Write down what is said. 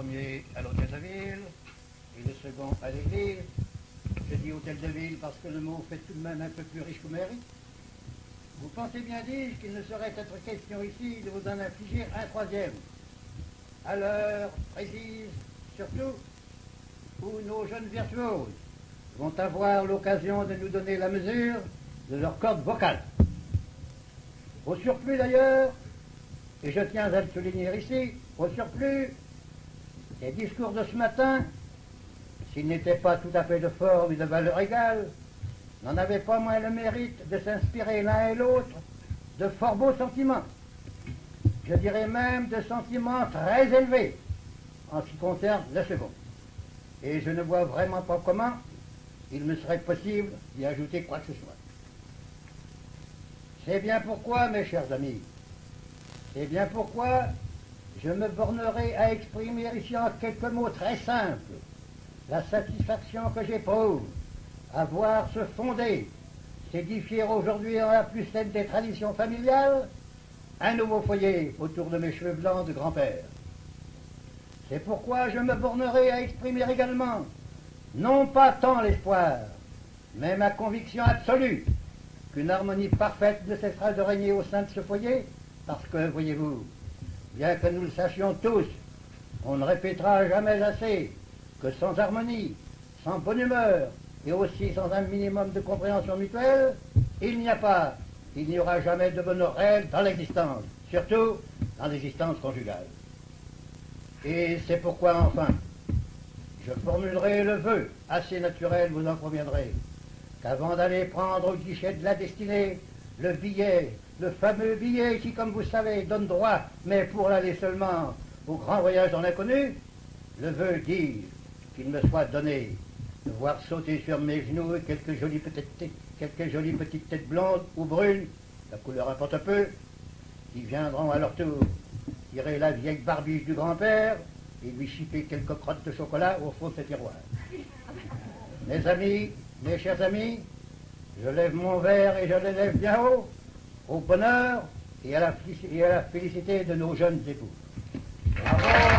premier à l'hôtel de ville et le second à l'église. Je dis hôtel de ville parce que le mot fait tout de même un peu plus riche que mérite. Vous pensez bien, dis-je, qu'il ne saurait être question ici de vous en infliger un troisième, à l'heure précise, surtout, où nos jeunes virtuoses vont avoir l'occasion de nous donner la mesure de leur corde vocale. Au surplus d'ailleurs, et je tiens à le souligner ici, au surplus, les discours de ce matin, s'ils n'étaient pas tout à fait de forme et de valeur égale, n'en avaient pas moins le mérite de s'inspirer l'un et l'autre de fort beaux sentiments. Je dirais même de sentiments très élevés en ce qui concerne le second. Et je ne vois vraiment pas comment il me serait possible d'y ajouter quoi que ce soit. C'est bien pourquoi, mes chers amis, c'est bien pourquoi je me bornerai à exprimer ici en quelques mots très simples la satisfaction que j'éprouve à voir se fonder, s'édifier aujourd'hui dans la plus saine des traditions familiales, un nouveau foyer autour de mes cheveux blancs de grand-père. C'est pourquoi je me bornerai à exprimer également, non pas tant l'espoir, mais ma conviction absolue qu'une harmonie parfaite ne cessera de régner au sein de ce foyer, parce que, voyez-vous, bien que nous le sachions tous, on ne répétera jamais assez que sans harmonie, sans bonne humeur, et aussi sans un minimum de compréhension mutuelle, il n'y aura jamais de bonheur réel dans l'existence, surtout dans l'existence conjugale. Et c'est pourquoi, enfin, je formulerai le vœu, assez naturel, vous en conviendrez, qu'avant d'aller prendre au guichet de la destinée le billet, le fameux billet qui, comme vous savez, donne droit, mais pour l'aller seulement, au grand voyage dans l'inconnu, le vœu dit qu'il me soit donné de voir sauter sur mes genoux quelques jolies petites têtes blondes ou brunes, la couleur importe peu, qui viendront à leur tour tirer la vieille barbiche du grand-père et lui chipper quelques crottes de chocolat au fond de ce tiroir. Mes amis, mes chers amis, je lève mon verre et je le lève bien haut, au bonheur et à la félicité de nos jeunes époux. Bravo!